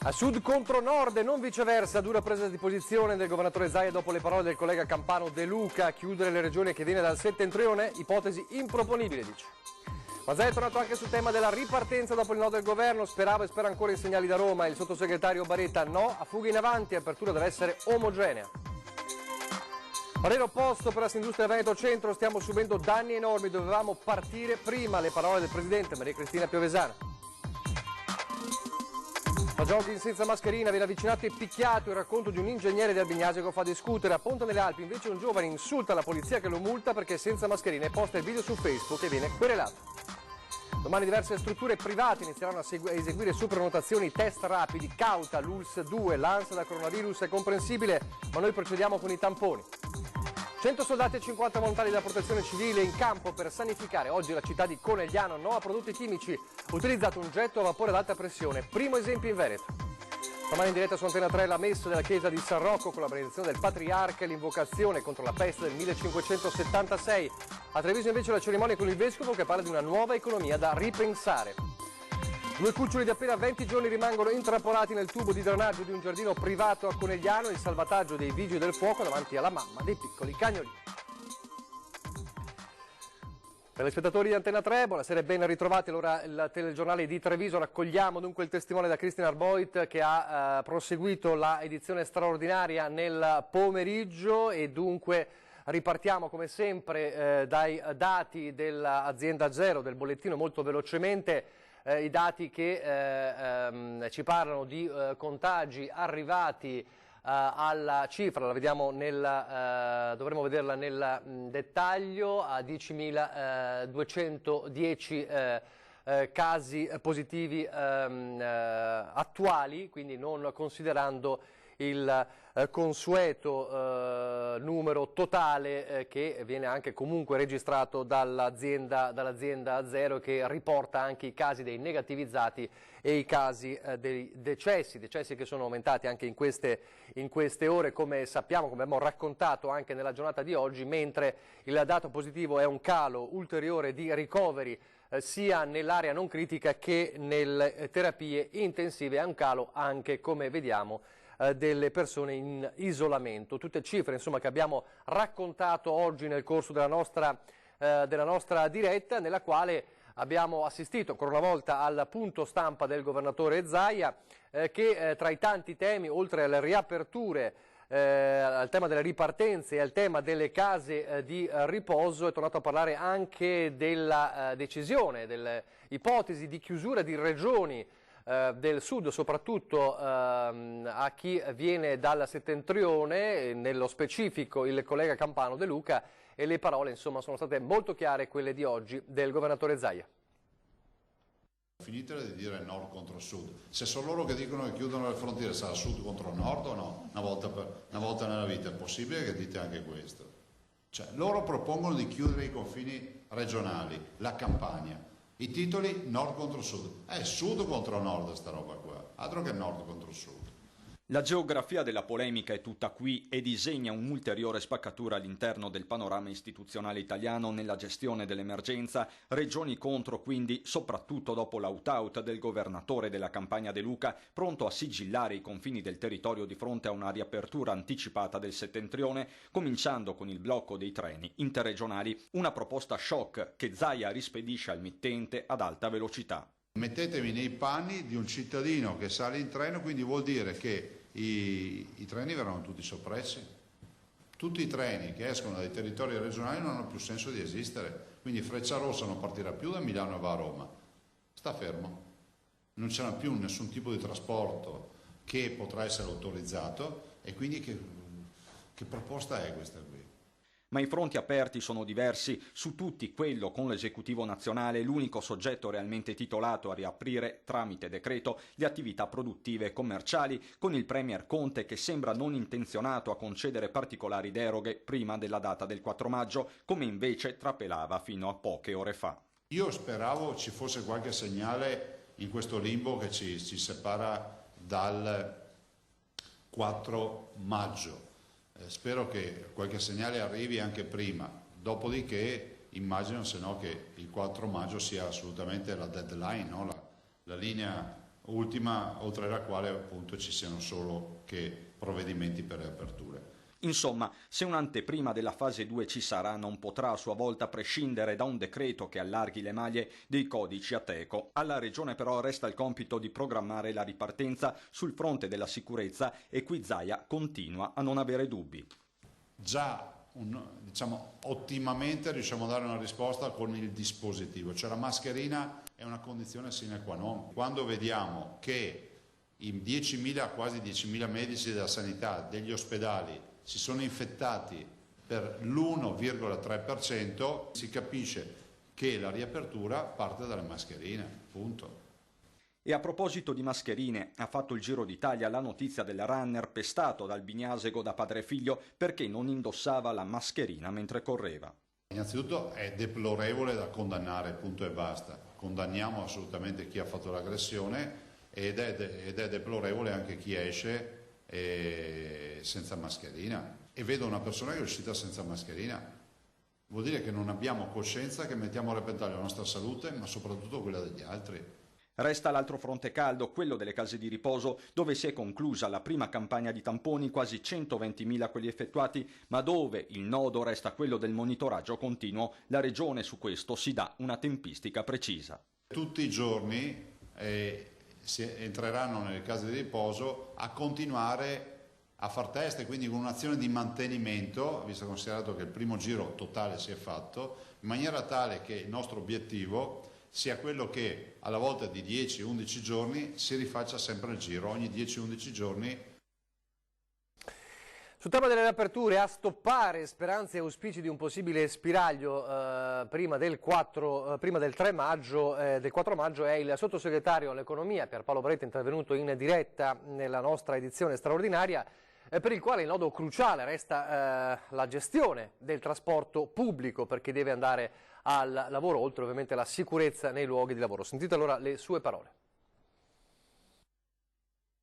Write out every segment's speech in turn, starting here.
A sud contro nord e non viceversa, dura presa di posizione del governatore Zaia dopo le parole del collega campano De Luca. Chiudere le regioni che viene dal settentrione, ipotesi improponibile, dice. Ma Zaia è tornato anche sul tema della ripartenza dopo il no del governo, sperava e spera ancora in segnali da Roma. Il sottosegretario Baretta no, a fuga in avanti, apertura deve essere omogenea. Parere opposto per la Industria Veneto Centro, stiamo subendo danni enormi, dovevamo partire prima, le parole del presidente Maria Cristina Piovesana. A jogging senza mascherina viene avvicinato e picchiato, il racconto di un ingegnere di Albignasio fa discutere. A Ponte nelle Alpi invece un giovane insulta la polizia che lo multa perché senza mascherina e posta il video su Facebook e viene querelato. Domani diverse strutture private inizieranno a eseguire su prenotazioni test rapidi, cauta l'ULS 2, l'ansia da coronavirus è comprensibile, ma noi procediamo con i tamponi. 100 soldati e 50 volontari della protezione civile in campo per sanificare oggi la città di Conegliano, no a prodotti chimici, utilizzato un getto a vapore ad alta pressione, primo esempio in Veneto. Domani in diretta su Antena 3 la messa della chiesa di San Rocco con la benedizione del patriarca e l'invocazione contro la peste del 1576. A Treviso invece la cerimonia con il vescovo che parla di una nuova economia da ripensare. 2 cuccioli di appena 20 giorni rimangono intrappolati nel tubo di drenaggio di un giardino privato a Conegliano, il salvataggio dei vigili del fuoco davanti alla mamma dei piccoli cagnolini. Per gli spettatori di Antena 3, buonasera e ben ritrovati. Allora il telegiornale di Treviso, raccogliamo dunque il testimone da Cristina Arboit che ha proseguito la edizione straordinaria nel pomeriggio e dunque ripartiamo come sempre dai dati dell'azienda Zero, del bollettino molto velocemente. I dati che ci parlano di contagi arrivati alla cifra, la vediamo dovremo vederla nel dettaglio, a 10.210 casi positivi attuali, quindi non considerando il consueto numero totale che viene anche comunque registrato dall'azienda Zero, che riporta anche i casi dei negativizzati e i casi dei decessi che sono aumentati anche in queste ore, come sappiamo, come abbiamo raccontato anche nella giornata di oggi, mentre il dato positivo è un calo ulteriore di ricoveri sia nell'area non critica che nelle terapie intensive, è un calo anche, come vediamo, delle persone in isolamento. Tutte cifre insomma che abbiamo raccontato oggi nel corso della nostra diretta, nella quale abbiamo assistito ancora una volta al punto stampa del governatore Zaia che tra i tanti temi, oltre alle riaperture, al tema delle ripartenze e al tema delle case di riposo, è tornato a parlare anche della decisione, delle ipotesi di chiusura di regioni del sud, soprattutto a chi viene dal settentrione, nello specifico il collega campano De Luca, e le parole insomma sono state molto chiare, quelle di oggi del governatore Zaia. Finitela di dire nord contro sud. Se sono loro che dicono che chiudono le frontiere, sarà sud contro nord o no? Una volta nella vita è possibile che dite anche questo? Cioè, loro propongono di chiudere i confini regionali, la Campania. I titoli nord contro sud. È sud contro nord sta roba qua, altro che nord contro sud. La geografia della polemica è tutta qui e disegna un'ulteriore spaccatura all'interno del panorama istituzionale italiano nella gestione dell'emergenza, regioni contro quindi, soprattutto dopo l'out-out del governatore della Campania De Luca, pronto a sigillare i confini del territorio di fronte a una riapertura anticipata del settentrione, cominciando con il blocco dei treni interregionali, una proposta shock che Zaia rispedisce al mittente ad alta velocità. Mettetevi nei panni di un cittadino che sale in treno, quindi vuol dire che i treni verranno tutti soppressi. Tutti i treni che escono dai territori regionali non hanno più senso di esistere, quindi Frecciarossa non partirà più da Milano e va a Roma, sta fermo, non c'era più nessun tipo di trasporto che potrà essere autorizzato, e quindi che proposta è questa qui? Ma i fronti aperti sono diversi, su tutti quello con l'esecutivo nazionale, l'unico soggetto realmente titolato a riaprire tramite decreto le attività produttive e commerciali, con il premier Conte che sembra non intenzionato a concedere particolari deroghe prima della data del 4 maggio, come invece trapelava fino a poche ore fa. Io speravo ci fosse qualche segnale in questo limbo che ci separa 4 maggio. Spero che qualche segnale arrivi anche prima, dopodiché immagino se no che il 4 maggio sia assolutamente la deadline, no? La linea ultima oltre la quale appunto ci siano solo che provvedimenti per le aperture. Insomma, se un'anteprima della fase 2 ci sarà, non potrà a sua volta prescindere da un decreto che allarghi le maglie dei codici Ateco. Alla Regione però resta il compito di programmare la ripartenza sul fronte della sicurezza e qui Zaia continua a non avere dubbi. Già diciamo, ottimamente riusciamo a dare una risposta con il dispositivo, cioè la mascherina è una condizione sine qua non. Quando vediamo che i 10.000, quasi 10.000 medici della sanità, degli ospedali, si sono infettati per l'1,3%, si capisce che la riapertura parte dalle mascherine, punto. E a proposito di mascherine, ha fatto il Giro d'Italia la notizia del runner pestato dal Bignasego da padre e figlio perché non indossava la mascherina mentre correva. Innanzitutto è deplorevole da condannare, punto e basta. Condanniamo assolutamente chi ha fatto l'aggressione ed è deplorevole anche chi esce senza mascherina. E vedo una persona che è uscita senza mascherina. Vuol dire che non abbiamo coscienza, che mettiamo a repentaglio la nostra salute, ma soprattutto quella degli altri. Resta l'altro fronte caldo, quello delle case di riposo, dove si è conclusa la prima campagna di tamponi, quasi 120.000 quelli effettuati, ma dove il nodo resta quello del monitoraggio continuo. La Regione su questo si dà una tempistica precisa. Tutti i giorni si entreranno nelle case di riposo a continuare a far test, quindi con un'azione di mantenimento, visto considerato che il primo giro totale si è fatto, in maniera tale che il nostro obiettivo sia quello che alla volta di 10-11 giorni si rifaccia sempre il giro, ogni 10-11 giorni. Sul tema delle riaperture, a stoppare speranze e auspici di un possibile spiraglio prima del 3 maggio, del 4 maggio è il sottosegretario all'economia Pierpaolo Baretta, intervenuto in diretta nella nostra edizione straordinaria, per il quale il nodo cruciale resta la gestione del trasporto pubblico per chi deve andare al lavoro, oltre ovviamente alla sicurezza nei luoghi di lavoro. Sentite allora le sue parole.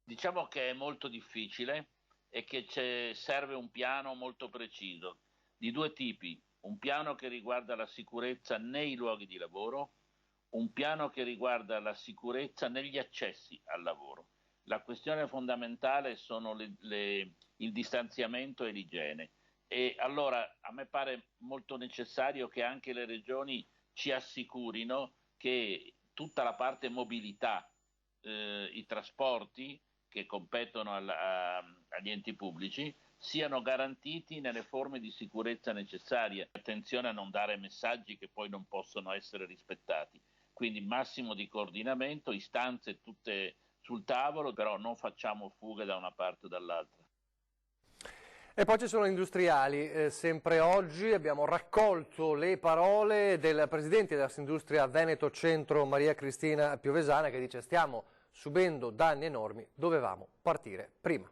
Diciamo che è molto difficile e che serve un piano molto preciso, di due tipi: un piano che riguarda la sicurezza nei luoghi di lavoro, un piano che riguarda la sicurezza negli accessi al lavoro. La questione fondamentale sono il distanziamento e l'igiene. E allora a me pare molto necessario che anche le regioni ci assicurino che tutta la parte mobilità, i trasporti che competono agli enti pubblici, siano garantiti nelle forme di sicurezza necessarie. Attenzione a non dare messaggi che poi non possono essere rispettati. Quindi massimo di coordinamento, istanze tutte sul tavolo, però non facciamo fughe da una parte o dall'altra. E poi ci sono gli industriali. Sempre oggi abbiamo raccolto le parole del presidente dell'Assindustria Veneto Centro, Maria Cristina Piovesana, che dice: stiamo subendo danni enormi, dovevamo partire prima.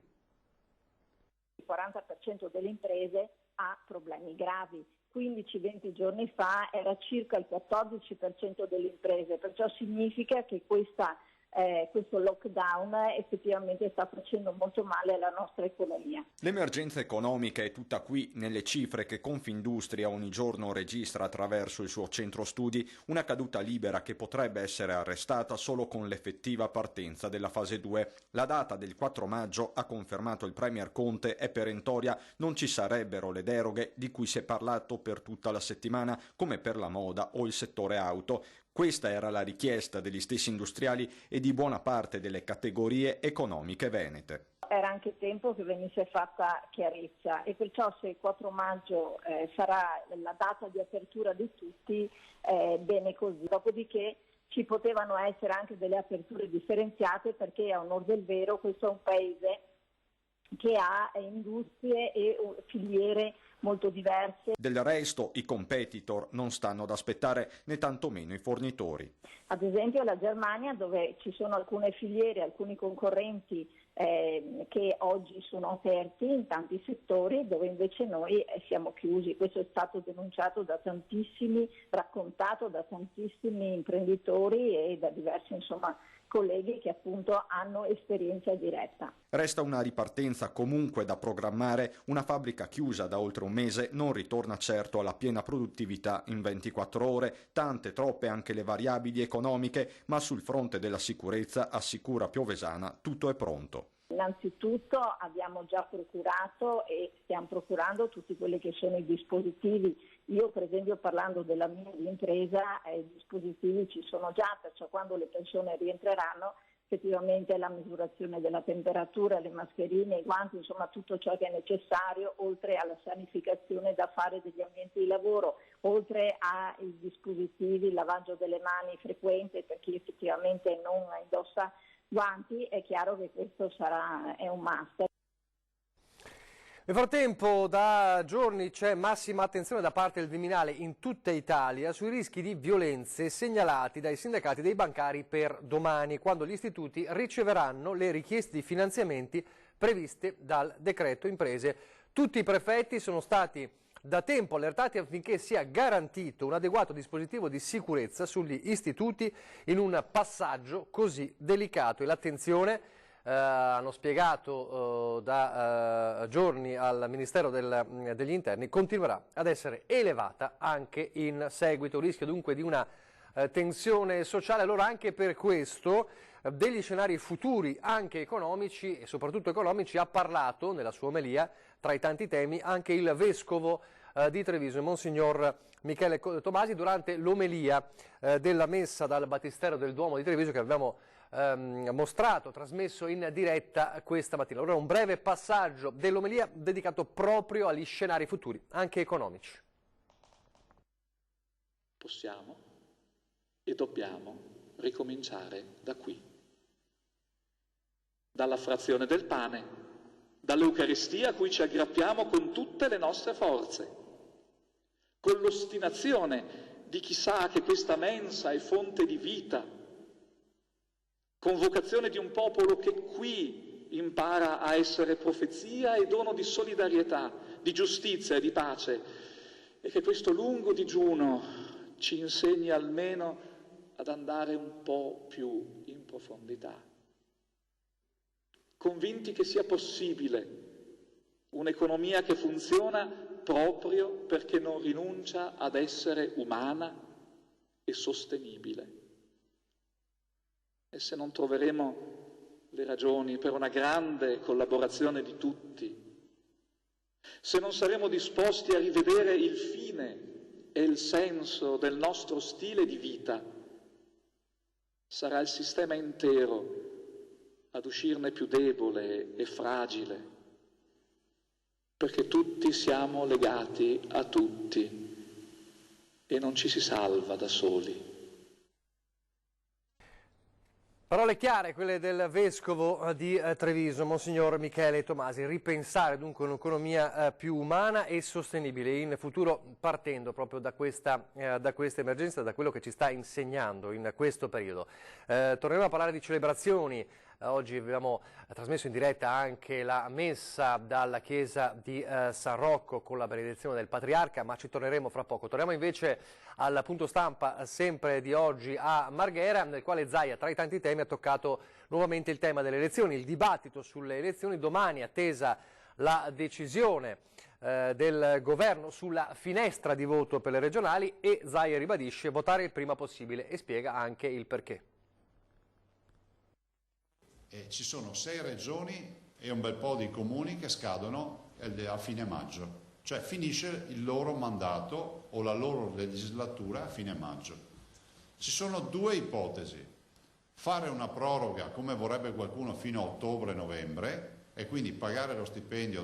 Il 40% delle imprese ha problemi gravi. 15-20 giorni fa era circa il 14% delle imprese, perciò significa che questo lockdown effettivamente sta facendo molto male alla nostra economia. L'emergenza economica è tutta qui nelle cifre che Confindustria ogni giorno registra attraverso il suo centro studi, una caduta libera che potrebbe essere arrestata solo con l'effettiva partenza della fase 2. La data del 4 maggio, ha confermato il Premier Conte, è perentoria, non ci sarebbero le deroghe di cui si è parlato per tutta la settimana, come per la moda o il settore auto. Questa era la richiesta degli stessi industriali e di buona parte delle categorie economiche venete. Era anche tempo che venisse fatta chiarezza e perciò se il 4 maggio sarà la data di apertura di tutti, bene così. Dopodiché ci potevano essere anche delle aperture differenziate, perché a onor del vero questo è un paese che ha industrie e filiere molto diverse. Del resto i competitor non stanno ad aspettare, né tantomeno i fornitori. Ad esempio la Germania, dove ci sono alcune filiere, alcuni concorrenti che oggi sono aperti in tanti settori, dove invece noi siamo chiusi. Questo è stato denunciato da tantissimi, raccontato da tantissimi imprenditori e da diversi colleghi che appunto hanno esperienza diretta. Resta una ripartenza comunque da programmare. Una fabbrica chiusa da oltre un mese non ritorna certo alla piena produttività in 24 ore, tante, troppe anche le variabili economiche, ma sul fronte della sicurezza, assicura Piovesana, tutto è pronto. Innanzitutto abbiamo già procurato e stiamo procurando tutti quelli che sono i dispositivi. Io per esempio, parlando della mia impresa, i dispositivi ci sono già, perciò quando le persone rientreranno effettivamente la misurazione della temperatura, le mascherine, i guanti, insomma tutto ciò che è necessario, oltre alla sanificazione da fare degli ambienti di lavoro, oltre ai dispositivi, il lavaggio delle mani frequente per chi effettivamente non indossa guanti. È chiaro che questo è un must. Nel frattempo da giorni c'è massima attenzione da parte del Viminale in tutta Italia sui rischi di violenze segnalati dai sindacati dei bancari per domani, quando gli istituti riceveranno le richieste di finanziamenti previste dal decreto imprese. Tutti i prefetti sono stati da tempo allertati affinché sia garantito un adeguato dispositivo di sicurezza sugli istituti in un passaggio così delicato. E l'attenzione hanno spiegato da giorni al Ministero degli Interni, continuerà ad essere elevata anche in seguito. Rischio dunque di una tensione sociale. Allora anche per questo degli scenari futuri anche economici e soprattutto economici ha parlato nella sua omelia, tra i tanti temi, anche il vescovo di Treviso, Monsignor Michele Tomasi, durante l'omelia della messa dal Battistero del Duomo di Treviso che abbiamo trasmesso in diretta questa mattina. Allora un breve passaggio dell'omelia dedicato proprio agli scenari futuri, anche economici. Possiamo e dobbiamo ricominciare da qui, dalla frazione del pane, dall'Eucaristia a cui ci aggrappiamo con tutte le nostre forze, con l'ostinazione di chi sa che questa mensa è fonte di vita, convocazione di un popolo che qui impara a essere profezia e dono di solidarietà, di giustizia e di pace, e che questo lungo digiuno ci insegni almeno ad andare un po' più in profondità, convinti che sia possibile un'economia che funziona proprio perché non rinuncia ad essere umana e sostenibile. E se non troveremo le ragioni per una grande collaborazione di tutti, se non saremo disposti a rivedere il fine e il senso del nostro stile di vita, sarà il sistema intero ad uscirne più debole e fragile, perché tutti siamo legati a tutti e non ci si salva da soli. Parole chiare, quelle del vescovo di Treviso, Monsignor Michele Tomasi. Ripensare dunque un'economia più umana e sostenibile in futuro, partendo proprio da questa emergenza, da quello che ci sta insegnando in questo periodo. Torneremo a parlare di celebrazioni. Oggi abbiamo trasmesso in diretta anche la messa dalla chiesa di San Rocco con la benedizione del Patriarca, ma ci torneremo fra poco. Torniamo invece al punto stampa sempre di oggi a Marghera, nel quale Zaia, tra i tanti temi, ha toccato nuovamente il tema delle elezioni, il dibattito sulle elezioni. Domani attesa la decisione del governo sulla finestra di voto per le regionali e Zaia ribadisce votare il prima possibile e spiega anche il perché. Ci sono 6 regioni e un bel po' di comuni che scadono a fine maggio, cioè finisce il loro mandato o la loro legislatura a fine maggio. Ci sono 2 ipotesi: fare una proroga come vorrebbe qualcuno fino a ottobre-novembre e quindi pagare lo stipendio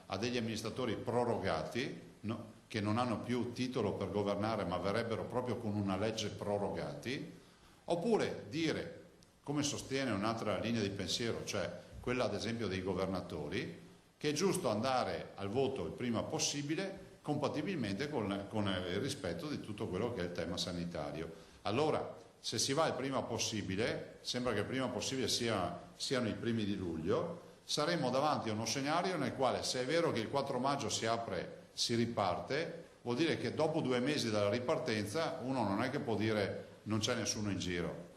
a degli amministratori prorogati, no, che non hanno più titolo per governare ma verrebbero proprio con una legge prorogati, oppure dire, come sostiene un'altra linea di pensiero, cioè quella ad esempio dei governatori, che è giusto andare al voto il prima possibile, compatibilmente con il rispetto di tutto quello che è il tema sanitario. Allora, se si va il prima possibile, sembra che il prima possibile siano i primi di luglio, saremo davanti a uno scenario nel quale, se è vero che il 4 maggio si apre, si riparte, vuol dire che dopo 2 mesi dalla ripartenza uno non è che può dire non c'è nessuno in giro.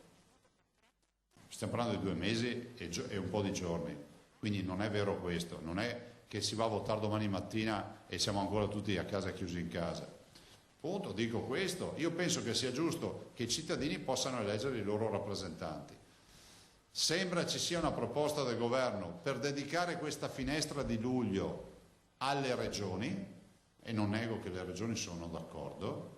stiamo parlando di 2 mesi e un po' di giorni, quindi non è vero questo, non è che si va a votare domani mattina e siamo ancora tutti a casa chiusi in casa. Punto, dico questo, io penso che sia giusto che i cittadini possano eleggere i loro rappresentanti. Sembra ci sia una proposta del governo per dedicare questa finestra di luglio alle regioni, e non nego che le regioni sono d'accordo,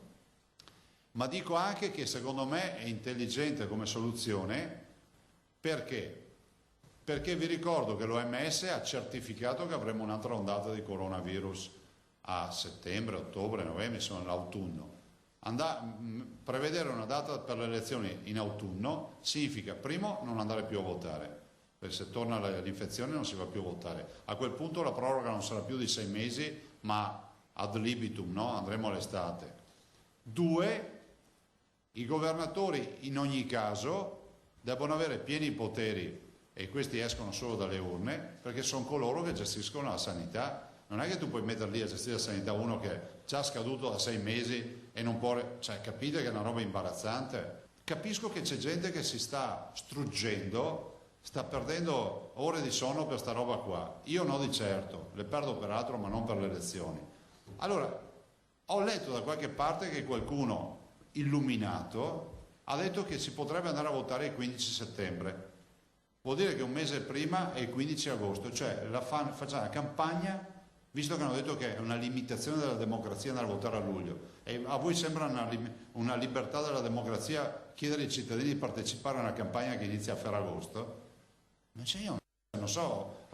ma dico anche che secondo me è intelligente come soluzione. Perché? Perché vi ricordo che l'OMS ha certificato che avremo un'altra ondata di coronavirus a settembre, ottobre, novembre, insomma l'autunno. Prevedere una data per le elezioni in autunno significa, primo, non andare più a votare, perché se torna l'infezione non si va più a votare. A quel punto la proroga non sarà più di 6 mesi, ma ad libitum, no? Andremo all'estate. 2, i governatori in ogni caso devono avere pieni poteri, e questi escono solo dalle urne, perché sono coloro che gestiscono la sanità. Non è che tu puoi mettere lì a gestire la sanità uno che è già scaduto da 6 mesi e non può... Cioè, capite che è una roba imbarazzante? Capisco che c'è gente che si sta struggendo, sta perdendo ore di sonno per sta roba qua. Io no di certo, le perdo per altro, ma non per le elezioni. Allora, ho letto da qualche parte che qualcuno illuminato ha detto che si potrebbe andare a votare il 15 settembre. Vuol dire che un mese prima è il 15 agosto, cioè facciamo la campagna, visto che hanno detto che è una limitazione della democrazia andare a votare a luglio. E a voi sembra una libertà della democrazia chiedere ai cittadini di partecipare a una campagna che inizia a Ferragosto? Ma cioè io non so,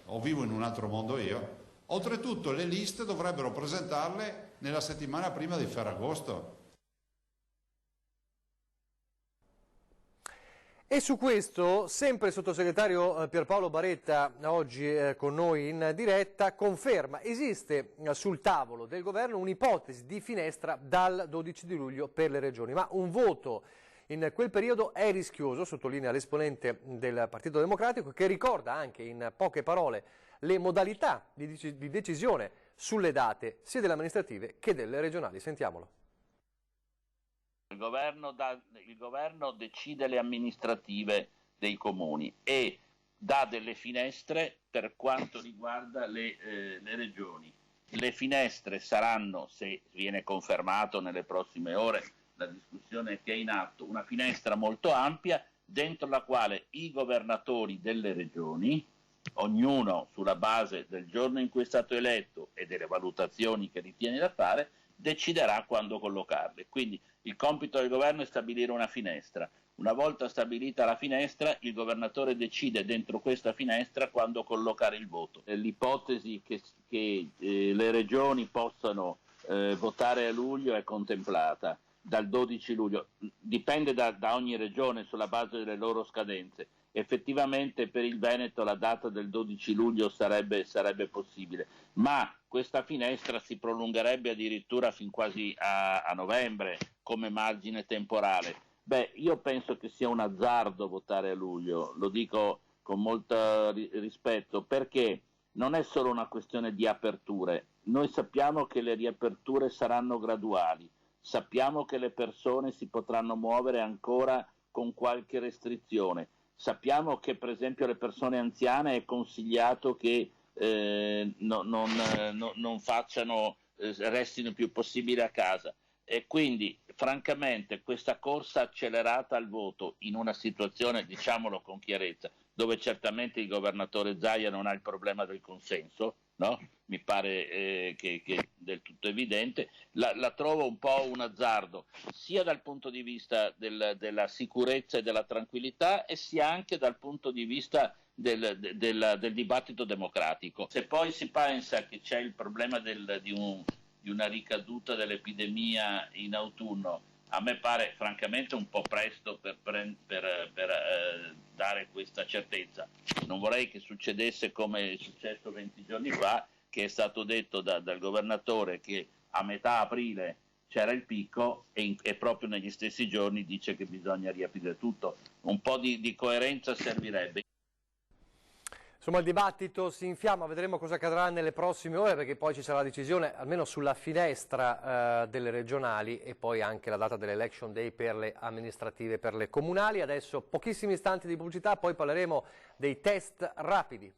o vivo in un altro mondo io. Oltretutto le liste dovrebbero presentarle nella settimana prima di Ferragosto. E su questo, sempre il sottosegretario Pierpaolo Baretta, oggi con noi in diretta, conferma esiste sul tavolo del governo un'ipotesi di finestra dal 12 di luglio per le regioni, ma un voto in quel periodo è rischioso, sottolinea l'esponente del Partito Democratico, che ricorda anche in poche parole le modalità di decisione sulle date sia delle amministrative che delle regionali. Sentiamolo. Il governo decide le amministrative dei comuni e dà delle finestre per quanto riguarda le regioni. Le finestre saranno, se viene confermato nelle prossime ore, la discussione che è in atto, una finestra molto ampia dentro la quale i governatori delle regioni, ognuno sulla base del giorno in cui è stato eletto e delle valutazioni che ritiene da fare, deciderà quando collocarle. Quindi il compito del governo è stabilire una finestra. Una volta stabilita la finestra, il governatore decide dentro questa finestra quando collocare il voto. L'ipotesi che le regioni possano votare a luglio è contemplata dal 12 luglio. Dipende da ogni regione sulla base delle loro scadenze. Effettivamente per il Veneto la data del 12 luglio sarebbe possibile, ma questa finestra si prolungherebbe addirittura fin quasi a novembre come margine temporale. Beh, io penso che sia un azzardo votare a luglio, lo dico con molto rispetto, perché non è solo una questione di aperture. Noi sappiamo che le riaperture saranno graduali, sappiamo che le persone si potranno muovere ancora con qualche restrizione. Sappiamo che per esempio le persone anziane è consigliato che non facciano, restino il più possibile a casa, e quindi francamente questa corsa accelerata al voto in una situazione, diciamolo con chiarezza, dove certamente il governatore Zaia non ha il problema del consenso, no? Mi pare che del tutto evidente, la trovo un po' un azzardo, sia dal punto di vista della sicurezza e della tranquillità, e sia anche dal punto di vista del dibattito democratico. Se poi si pensa che c'è il problema di una ricaduta dell'epidemia in autunno, a me pare francamente un po' presto per dare questa certezza. Non vorrei che succedesse come è successo 20 giorni fa, che è stato detto dal governatore che a metà aprile c'era il picco e proprio negli stessi giorni dice che bisogna riaprire tutto. Un po' di coerenza servirebbe. Insomma, il dibattito si infiamma, vedremo cosa accadrà nelle prossime ore, perché poi ci sarà la decisione almeno sulla finestra delle regionali e poi anche la data dell'election day per le amministrative, per le comunali. Adesso pochissimi istanti di pubblicità, poi parleremo dei test rapidi.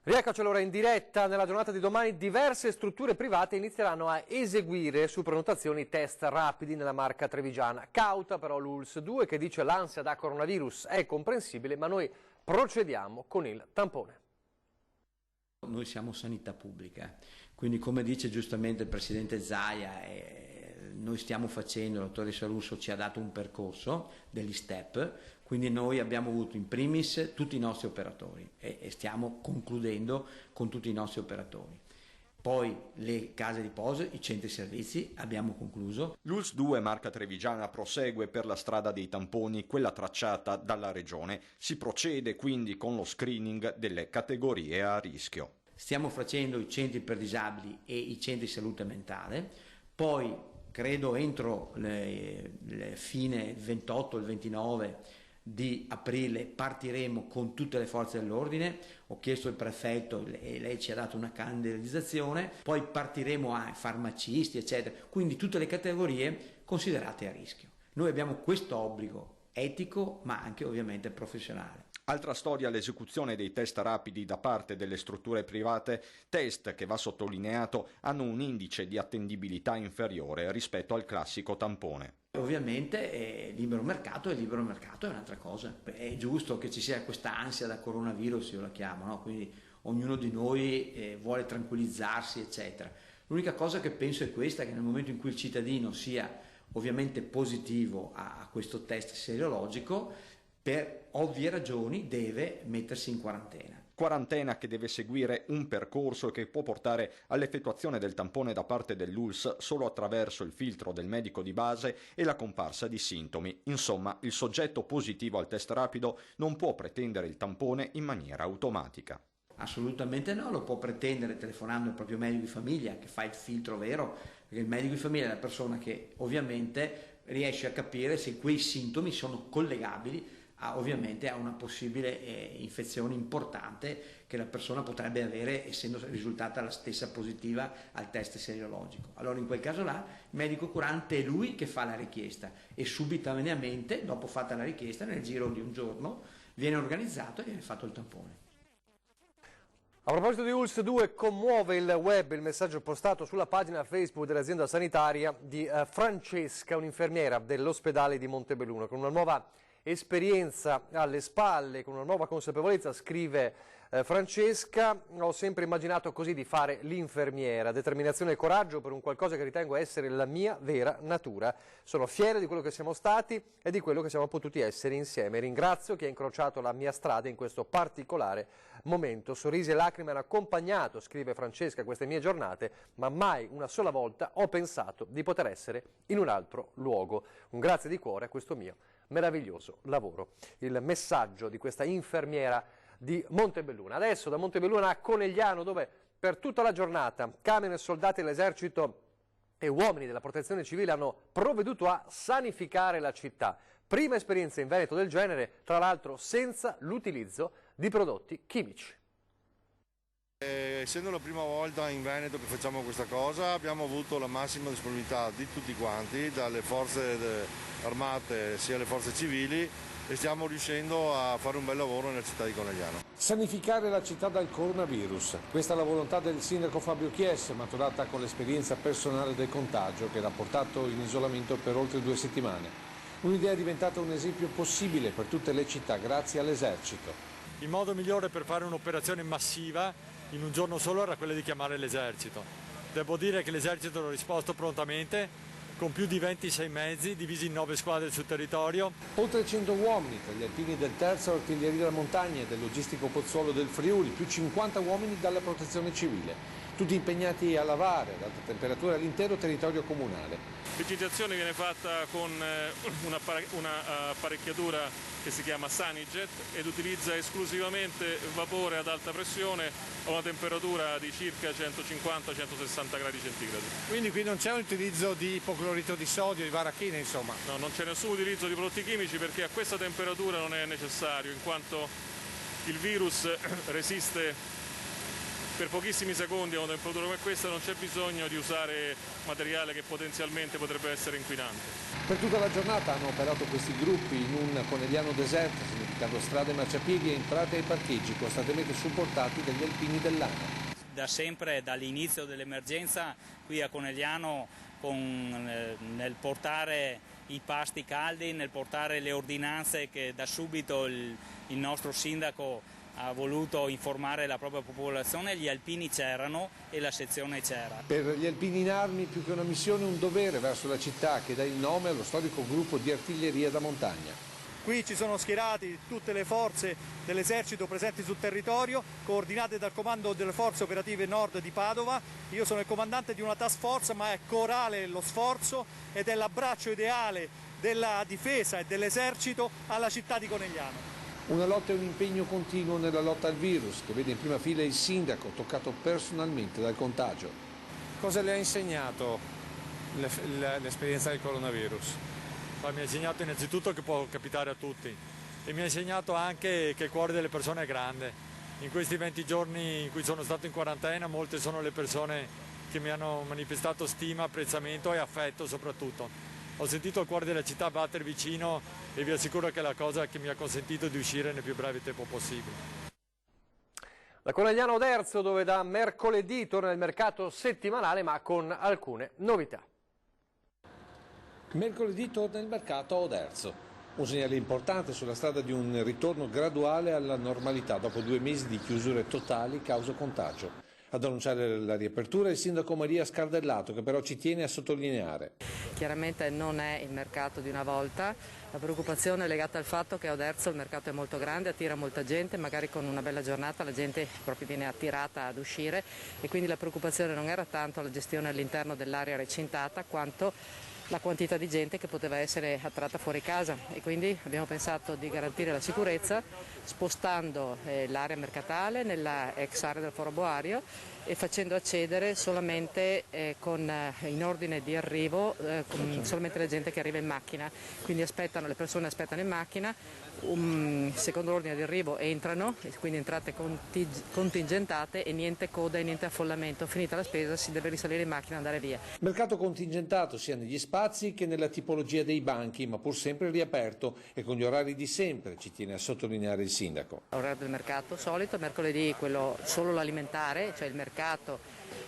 Rieccoci allora in diretta. Nella giornata di domani diverse strutture private inizieranno a eseguire su prenotazioni test rapidi nella Marca trevigiana. Cauta però l'ULSS 2 che dice l'ansia da coronavirus è comprensibile, ma noi procediamo con il tampone. Noi siamo sanità pubblica, quindi come dice giustamente il Presidente Zaia, noi stiamo facendo, la dottoressa Russo ci ha dato un percorso degli step, quindi noi abbiamo avuto in primis tutti i nostri operatori e stiamo concludendo con tutti i nostri operatori. Poi le case di posa, i centri servizi, abbiamo concluso. L'ULSS 2 Marca trevigiana prosegue per la strada dei tamponi, quella tracciata dalla Regione. Si procede quindi con lo screening delle categorie a rischio. Stiamo facendo i centri per disabili e i centri di salute mentale, poi credo entro le fine 28 il 29 di aprile partiremo con tutte le forze dell'ordine. Ho chiesto al prefetto e lei ci ha dato una calendarizzazione, poi partiremo a farmacisti eccetera, quindi tutte le categorie considerate a rischio. Noi abbiamo questo obbligo etico ma anche ovviamente professionale. Altra storia l'esecuzione dei test rapidi da parte delle strutture private, test che va sottolineato hanno un indice di attendibilità inferiore rispetto al classico tampone. Ovviamente libero mercato è un'altra cosa, è giusto che ci sia questa ansia da coronavirus, io la chiamo, no? Quindi ognuno di noi vuole tranquillizzarsi eccetera. L'unica cosa che penso è questa, che nel momento in cui il cittadino sia ovviamente positivo a questo test serologico, per ovvie ragioni deve mettersi in quarantena. Quarantena che deve seguire un percorso che può portare all'effettuazione del tampone da parte dell'ULSS solo attraverso il filtro del medico di base e la comparsa di sintomi. Insomma, il soggetto positivo al test rapido non può pretendere il tampone in maniera automatica. Assolutamente no, lo può pretendere telefonando al proprio medico di famiglia che fa il filtro vero, perché il medico di famiglia è la persona che ovviamente riesce a capire se quei sintomi sono collegabili ovviamente a una possibile infezione importante che la persona potrebbe avere essendo risultata la stessa positiva al test serologico. Allora in quel caso là il medico curante è lui che fa la richiesta e subitaneamente dopo fatta la richiesta nel giro di un giorno viene organizzato e viene fatto il tampone. A proposito di ULSS 2, commuove il web il messaggio postato sulla pagina Facebook dell'azienda sanitaria di Francesca, un'infermiera dell'ospedale di Montebelluno, con una nuova esperienza alle spalle, con una nuova consapevolezza, scrive Francesca: ho sempre immaginato così di fare l'infermiera, determinazione e coraggio per un qualcosa che ritengo essere la mia vera natura. Sono fiera di quello che siamo stati e di quello che siamo potuti essere insieme. Ringrazio chi ha incrociato la mia strada in questo particolare momento. Sorrisi e lacrime hanno accompagnato, scrive Francesca, queste mie giornate, ma mai una sola volta ho pensato di poter essere in un altro luogo. Un grazie di cuore a questo mio meraviglioso lavoro. Il messaggio di questa infermiera di Montebelluno. Adesso da Montebelluno a Conegliano, dove per tutta la giornata camion e soldati dell'esercito e uomini della protezione civile hanno provveduto a sanificare la città. Prima esperienza in Veneto del genere, tra l'altro senza l'utilizzo di prodotti chimici. Essendo la prima volta in Veneto che facciamo questa cosa, abbiamo avuto la massima disponibilità di tutti quanti, dalle forze armate sia alle forze civili, e stiamo riuscendo a fare un bel lavoro nella città di Conegliano. Sanificare la città dal coronavirus. Questa è la volontà del sindaco Fabio Chies, maturata con l'esperienza personale del contagio che l'ha portato in isolamento per oltre 2 settimane. Un'idea diventata un esempio possibile per tutte le città grazie all'esercito. Il modo migliore per fare un'operazione massiva in un giorno solo era quello di chiamare l'esercito. Devo dire che l'esercito ha risposto prontamente, con più di 26 mezzi divisi in 9 squadre sul territorio. Oltre 100 uomini tra gli alpini del Terzo Artiglieria della Montagna e del logistico Pozzuolo del Friuli, più 50 uomini dalla protezione civile. tutti impegnati a lavare ad alta temperatura l'intero territorio comunale. L'ignizione viene fatta con una apparecchiatura che si chiama Sanijet ed utilizza esclusivamente vapore ad alta pressione a una temperatura di circa 150-160 gradi centigradi. Quindi qui non c'è un utilizzo di ipoclorito di sodio, di varachine insomma? No, non c'è nessun utilizzo di prodotti chimici perché a questa temperatura non è necessario, in quanto il virus resiste per pochissimi secondi a una temperatura come questa, non c'è bisogno di usare materiale che potenzialmente potrebbe essere inquinante. Per tutta la giornata hanno operato questi gruppi in un Conegliano deserto, significando strade, marciapiedi e entrate ai parcheggi costantemente supportati dagli alpini dell'ANA. Da sempre, dall'inizio dell'emergenza, qui a Conegliano, nel portare i pasti caldi, nel portare le ordinanze che da subito il nostro sindaco ha voluto informare la propria popolazione, gli alpini c'erano e la sezione c'era. Per gli alpini in armi più che una missione un dovere verso la città che dà il nome allo storico gruppo di artiglieria da montagna. Qui ci sono schierati tutte le forze dell'esercito presenti sul territorio, coordinate dal comando delle forze operative nord di Padova. Io sono il comandante di una task force, ma è corale lo sforzo ed è l'abbraccio ideale della difesa e dell'esercito alla città di Conegliano. Una lotta e un impegno continuo nella lotta al virus, che vede in prima fila il sindaco toccato personalmente dal contagio. Cosa le ha insegnato l'esperienza del coronavirus? Mi ha insegnato innanzitutto che può capitare a tutti e mi ha insegnato anche che il cuore delle persone è grande. In questi 20 giorni in cui sono stato in quarantena, molte sono le persone che mi hanno manifestato stima, apprezzamento e affetto soprattutto. Ho sentito il cuore della città battere vicino e vi assicuro che è la cosa che mi ha consentito di uscire nel più breve tempo possibile. Da Conegliano Oderzo, dove da mercoledì torna il mercato settimanale, ma con alcune novità. Mercoledì torna il mercato a Oderzo, un segnale importante sulla strada di un ritorno graduale alla normalità dopo 2 mesi di chiusure totali causa contagio. Ad annunciare la riapertura il sindaco Maria Scardellato, che però ci tiene a sottolineare. Chiaramente non è il mercato di una volta, la preoccupazione è legata al fatto che a Oderzo il mercato è molto grande, attira molta gente, magari con una bella giornata la gente proprio viene attirata ad uscire e quindi la preoccupazione non era tanto la gestione all'interno dell'area recintata quanto la quantità di gente che poteva essere attratta fuori casa e quindi abbiamo pensato di garantire la sicurezza spostando l'area mercatale nella ex area del Foro Boario e facendo accedere solamente in ordine di arrivo solamente la gente che arriva in macchina, quindi le persone aspettano in macchina, secondo l'ordine di arrivo entrano, quindi entrate contingentate e niente coda e niente affollamento, finita la spesa si deve risalire in macchina e andare via. Mercato contingentato sia negli spazi che nella tipologia dei banchi, ma pur sempre riaperto e con gli orari di sempre, ci tiene a sottolineare il sindaco. L'orario del mercato solito, mercoledì quello solo l'alimentare, cioè il mercato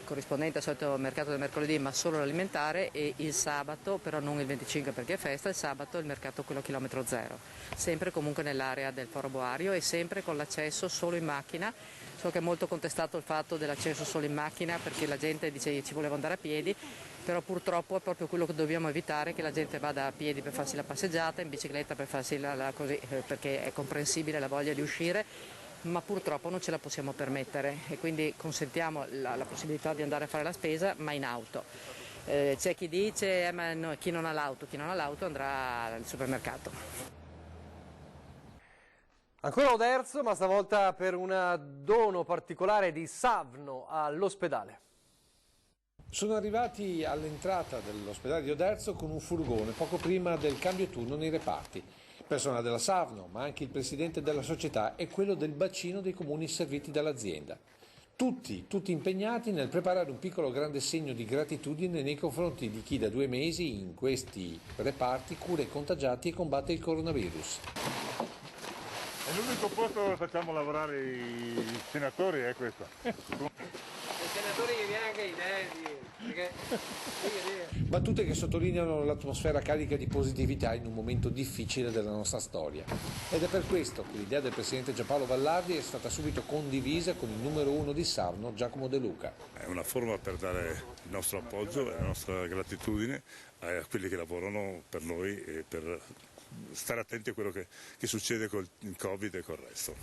corrispondente al solito mercato del mercoledì ma solo l'alimentare e il sabato, però non il 25 perché è festa, il sabato il mercato quello chilometro zero, sempre comunque nell'area del Foro Boario e sempre con l'accesso solo in macchina. So che è molto contestato il fatto dell'accesso solo in macchina perché la gente dice ci voleva andare a piedi, però purtroppo è proprio quello che dobbiamo evitare, che la gente vada a piedi per farsi la passeggiata, in bicicletta per farsi così, perché è comprensibile la voglia di uscire, ma purtroppo non ce la possiamo permettere e quindi consentiamo la possibilità di andare a fare la spesa ma in auto. C'è chi dice ma no, chi non ha l'auto andrà al supermercato. Ancora Oderzo, ma stavolta per un dono particolare di Savno all'ospedale. Sono arrivati all'entrata dell'ospedale di Oderzo con un furgone poco prima del cambio turno nei reparti. Personale della Savno, ma anche il presidente della società e quello del bacino dei comuni serviti dall'azienda. Tutti impegnati nel preparare un piccolo grande segno di gratitudine nei confronti di chi da 2 mesi in questi reparti cura i contagiati e combatte il coronavirus. È l'unico posto dove facciamo lavorare i senatori, è questo. I senatori che viene anche i Battute che sottolineano l'atmosfera carica di positività in un momento difficile della nostra storia. Ed è per questo che l'idea del presidente Giampaolo Vallardi è stata subito condivisa con il numero 1 di Savno, Giacomo De Luca. È una forma per dare il nostro appoggio e la nostra gratitudine a quelli che lavorano per noi e per stare attenti a quello che succede con il Covid e col resto.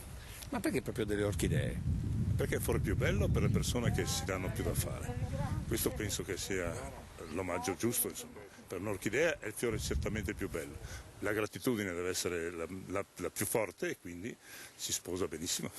Ma perché proprio delle orchidee? perché è fuori più bello per le persone che si danno più da fare. Questo penso che sia l'omaggio giusto, insomma. Per un'orchidea è il fiore certamente più bello. La gratitudine deve essere la più forte e quindi si sposa benissimo.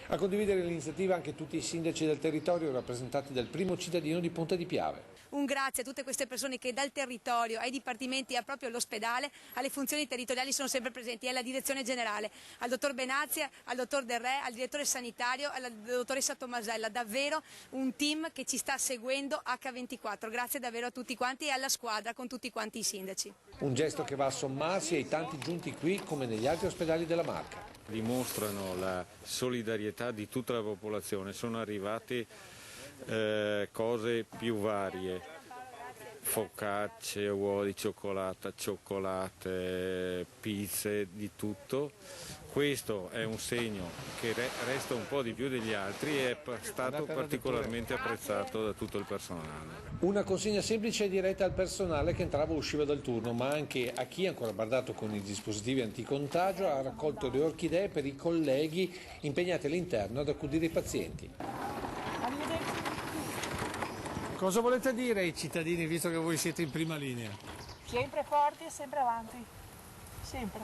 A condividere l'iniziativa anche tutti i sindaci del territorio rappresentati dal primo cittadino di Ponte di Piave. Un grazie a tutte queste persone che dal territorio ai dipartimenti e proprio all'ospedale, alle funzioni territoriali sono sempre presenti, e alla direzione generale, al dottor Benazia, al dottor Del Re, al direttore sanitario, alla dottoressa Tomasella, davvero un team che ci sta seguendo H24, grazie davvero a tutti quanti e alla squadra con tutti quanti i sindaci. Un gesto che va a sommarsi ai tanti giunti qui come negli altri ospedali della Marca. Dimostrano la solidarietà di tutta la popolazione, sono arrivate cose più varie, focacce, uova di cioccolata, cioccolate, pizze, di tutto. Questo è un segno che resta un po' di più degli altri e è stato particolarmente apprezzato da tutto il personale. Una consegna semplice e diretta al personale che entrava o usciva dal turno, ma anche a chi, ancora bardato con i dispositivi anticontagio, ha raccolto le orchidee per i colleghi impegnati all'interno ad accudire i pazienti. Cosa volete dire ai cittadini, visto che voi siete in prima linea? Sempre forti e sempre avanti, sempre.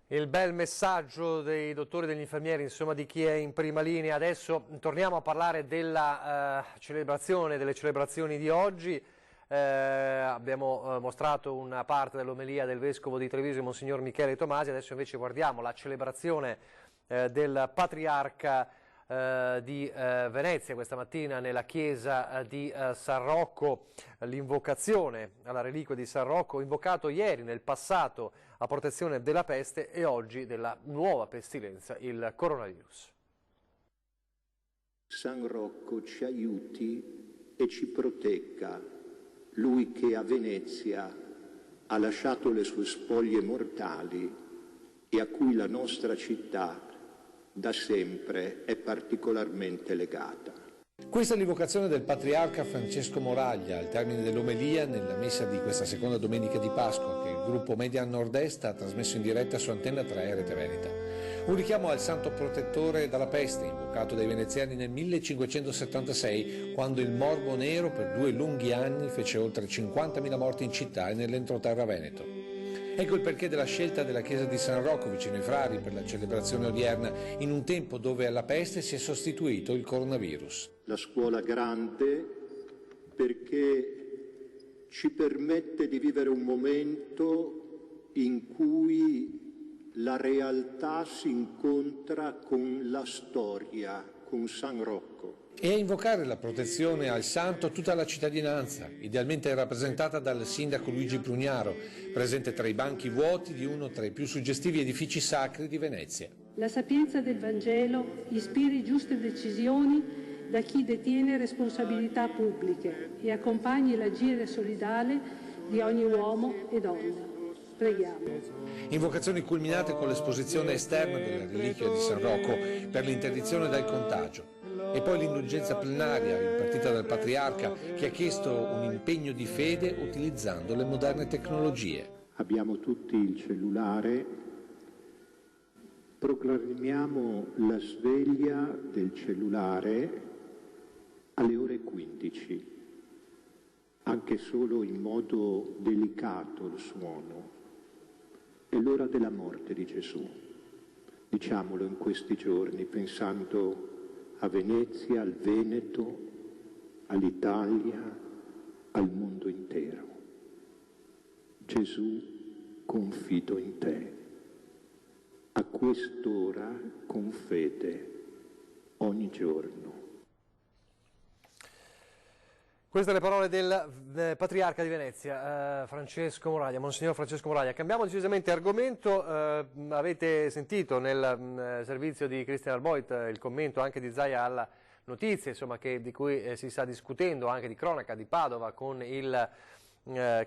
Il bel messaggio dei dottori e degli infermieri, insomma di chi è in prima linea. Adesso torniamo a parlare delle celebrazioni di oggi. Abbiamo mostrato una parte dell'omelia del vescovo di Treviso, Monsignor Michele Tomasi, adesso invece guardiamo la celebrazione del patriarca di Venezia questa mattina nella chiesa di San Rocco, l'invocazione alla reliquia di San Rocco, invocato ieri nel passato a protezione della peste e oggi della nuova pestilenza, il coronavirus. San Rocco ci aiuti e ci protegga, lui che a Venezia ha lasciato le sue spoglie mortali e a cui la nostra città da sempre è particolarmente legata. Questa è l'invocazione del patriarca Francesco Moraglia al termine dell'omelia nella messa di questa seconda domenica di Pasqua che il gruppo Media Nord-Est ha trasmesso in diretta su Antenna 3 Rete Veneta. Un richiamo al santo protettore dalla peste, invocato dai veneziani nel 1576, quando il morbo nero per 2 lunghi anni fece oltre 50.000 morti in città e nell'entroterra veneto. Ecco il perché della scelta della chiesa di San Rocco vicino ai Frari per la celebrazione odierna, in un tempo dove alla peste si è sostituito il coronavirus. La scuola grande perché ci permette di vivere un momento in cui la realtà si incontra con la storia, con San Rocco. E a invocare la protezione al santo tutta la cittadinanza, idealmente rappresentata dal sindaco Luigi Prugnaro, presente tra i banchi vuoti di uno tra i più suggestivi edifici sacri di Venezia. La sapienza del Vangelo ispiri giuste decisioni da chi detiene responsabilità pubbliche e accompagni l'agire solidale di ogni uomo e donna. Preghiamo. Invocazioni culminate con l'esposizione esterna della reliquia di San Rocco per l'interdizione dal contagio. E poi l'indulgenza plenaria impartita dal Patriarca che ha chiesto un impegno di fede utilizzando le moderne tecnologie. Abbiamo tutti il cellulare, proclamiamo la sveglia del cellulare alle ore 15, anche solo in modo delicato il suono. È l'ora della morte di Gesù. Diciamolo in questi giorni pensando a Venezia, al Veneto, all'Italia, al mondo intero. Gesù, confido in te. A quest'ora, con fede, ogni giorno. Queste le parole del patriarca di Venezia, Francesco Moraglia, Monsignor Francesco Moraglia. Cambiamo decisamente argomento, avete sentito nel servizio di Christian Arboit il commento anche di Zaia alla notizia insomma, di cui si sta discutendo, anche di cronaca di Padova, con il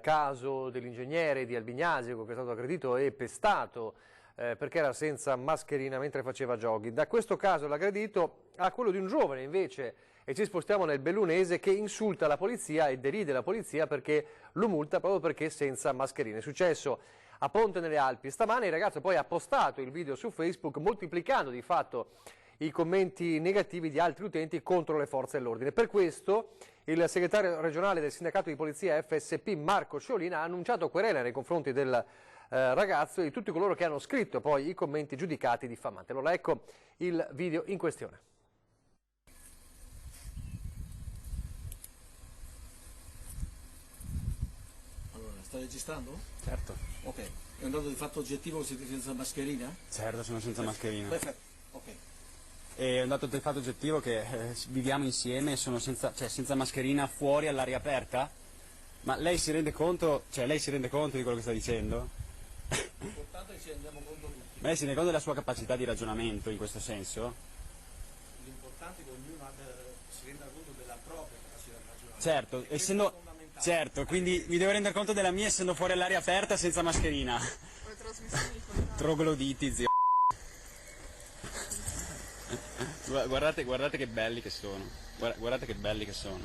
caso dell'ingegnere di Albignasio che è stato aggredito e pestato perché era senza mascherina mentre faceva jogging. Da questo caso l'aggredito a quello di un giovane invece e ci spostiamo nel bellunese, che insulta la polizia e deride la polizia perché lo multa proprio perché è senza mascherina. È successo a Ponte nelle Alpi stamane, il ragazzo poi ha postato il video su Facebook moltiplicando di fatto i commenti negativi di altri utenti contro le forze dell'ordine. Per questo il segretario regionale del sindacato di polizia FSP Marco Ciolina ha annunciato querela nei confronti del ragazzo e di tutti coloro che hanno scritto poi i commenti giudicati diffamanti. Allora ecco il video in questione. Sta registrando? Certo. Ok. È un dato di fatto oggettivo che siete senza mascherina? Certo, sono senza mascherina. Perfetto. Ok. È un dato di fatto oggettivo che viviamo insieme e sono senza mascherina fuori all'aria aperta? Ma lei si rende conto, di quello che sta dicendo? L'importante è che ci rendiamo conto tutti. Ma lei si rende conto della sua capacità di ragionamento in questo senso? L'importante è che ognuno si renda conto della propria capacità di ragionamento. Certo, essendo... Certo, quindi mi devo rendere conto della mia essendo fuori all'aria aperta senza mascherina. Trogloditi, zio. Guardate che belli che sono. Guardate che belli che sono.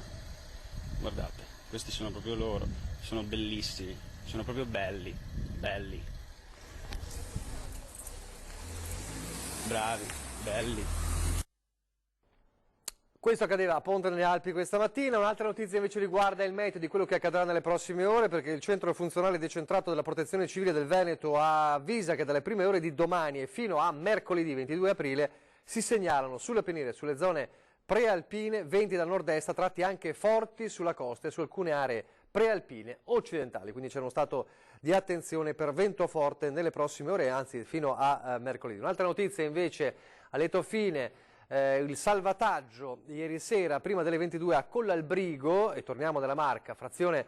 Guardate, questi sono proprio loro. Sono bellissimi. Sono proprio belli. Belli. Bravi, belli. Questo accadeva a Ponte nelle Alpi questa mattina. Un'altra notizia invece riguarda il meteo di quello che accadrà nelle prossime ore, perché il centro funzionale decentrato della Protezione Civile del Veneto avvisa che dalle prime ore di domani e fino a mercoledì 22 aprile si segnalano sulle penire e sulle zone prealpine venti dal nord-est a tratti anche forti sulla costa e su alcune aree prealpine occidentali. Quindi c'è uno stato di attenzione per vento forte nelle prossime ore, anzi fino a mercoledì. Un'altra notizia invece a lieto fine. Il salvataggio ieri sera prima delle 22 a Collalbrigo, e torniamo dalla Marca, frazione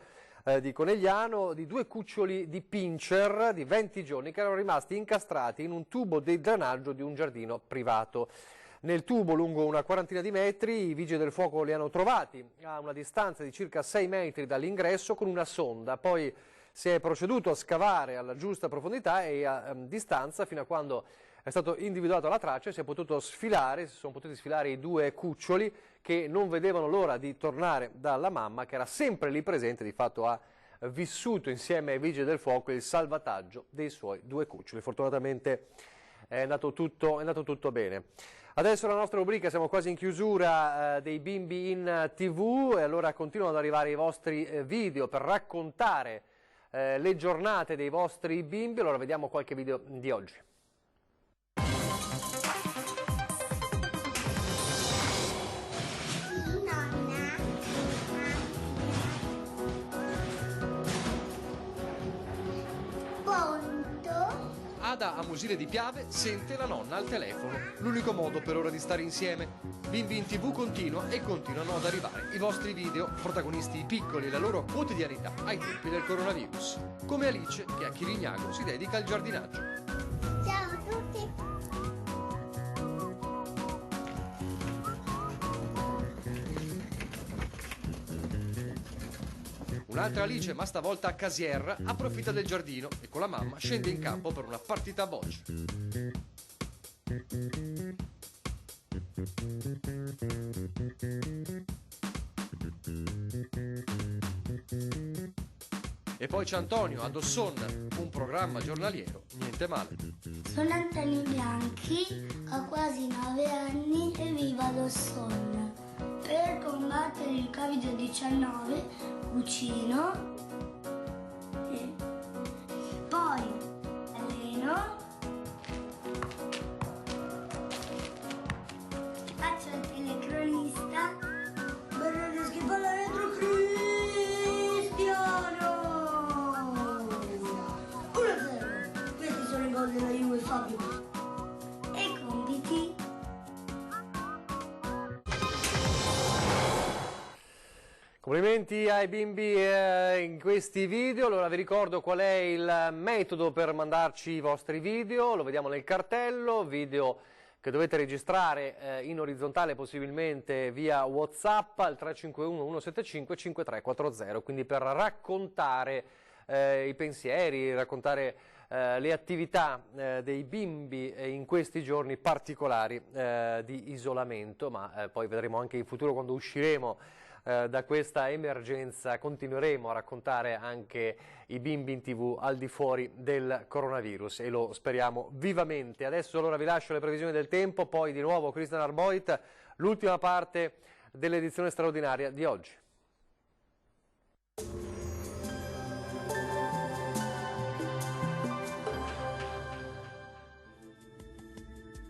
di Conegliano, di due cuccioli di pincher di 20 giorni che erano rimasti incastrati in un tubo di drenaggio di un giardino privato. Nel tubo, lungo una quarantina di metri, i vigili del fuoco li hanno trovati a una distanza di circa 6 metri dall'ingresso con una sonda. Poi si è proceduto a scavare alla giusta profondità e a distanza fino a quando è stato individuato la traccia e si sono potuti sfilare i due cuccioli che non vedevano l'ora di tornare dalla mamma, che era sempre lì presente, di fatto ha vissuto insieme ai vigili del fuoco il salvataggio dei suoi due cuccioli. Fortunatamente è andato tutto bene. Adesso la nostra rubrica, siamo quasi in chiusura dei bimbi in TV e allora continuano ad arrivare i vostri video per raccontare le giornate dei vostri bimbi. Allora vediamo qualche video di oggi. Ada a Musile di Piave sente la nonna al telefono, l'unico modo per ora di stare insieme. Bimbi in TV continua e continuano ad arrivare i vostri video, protagonisti piccoli e la loro quotidianità ai tempi del coronavirus. Come Alice, che a Chirignago si dedica al giardinaggio. Ciao a tutti! Un'altra Alice, ma stavolta a Casierra, approfitta del giardino e con la mamma scende in campo per una partita a bocce. E poi c'è Antonio ad Ossonna, un programma giornaliero, niente male. Sono Antonio Bianchi, ho quasi 9 anni e vivo ad Ossonna. Per combattere il Covid-19 cucino e poi alleno, faccio il telecronista, vorrei schifare dentro Cristiano 1-0, questi sono i gol della Juve, Fabio. E compiti. Complimenti ai bimbi in questi video. Allora vi ricordo qual è il metodo per mandarci i vostri video, lo vediamo nel cartello, video che dovete registrare in orizzontale possibilmente via WhatsApp al 351 175 5340, quindi per raccontare i pensieri, raccontare le attività dei bimbi in questi giorni particolari di isolamento, ma poi vedremo anche in futuro, quando usciremo da questa emergenza, continueremo a raccontare anche i bimbi in TV al di fuori del coronavirus, e lo speriamo vivamente. Adesso allora vi lascio le previsioni del tempo, poi di nuovo Christian Arboit, l'ultima parte dell'edizione straordinaria di oggi.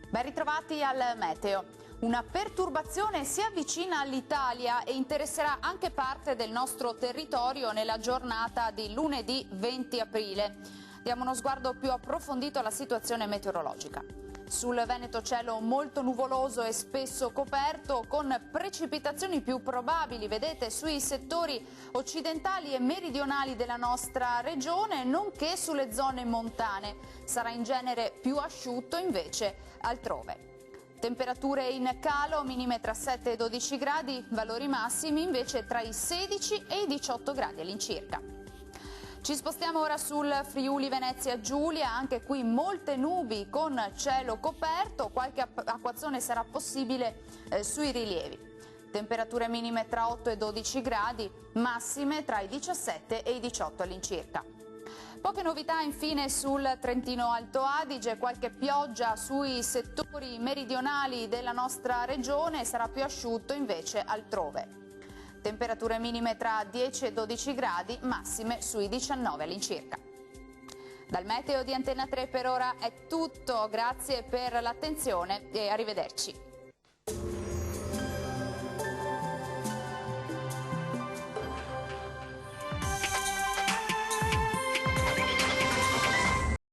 Ben ritrovati al meteo. Una perturbazione si avvicina all'Italia e interesserà anche parte del nostro territorio nella giornata di lunedì 20 aprile. Diamo uno sguardo più approfondito alla situazione meteorologica. Sul Veneto cielo molto nuvoloso e spesso coperto, con precipitazioni più probabili, vedete, sui settori occidentali e meridionali della nostra regione, nonché sulle zone montane. Sarà in genere più asciutto invece altrove. Temperature in calo, minime tra 7 e 12 gradi, valori massimi invece tra i 16 e i 18 gradi all'incirca. Ci spostiamo ora sul Friuli Venezia Giulia, anche qui molte nubi con cielo coperto, qualche acquazzone sarà possibile sui rilievi. Temperature minime tra 8 e 12 gradi, massime tra i 17 e i 18 all'incirca. Poche novità infine sul Trentino Alto Adige, qualche pioggia sui settori meridionali della nostra regione, sarà più asciutto invece altrove. Temperature minime tra 10 e 12 gradi, massime sui 19 all'incirca. Dal meteo di Antenna 3 per ora è tutto, grazie per l'attenzione e arrivederci.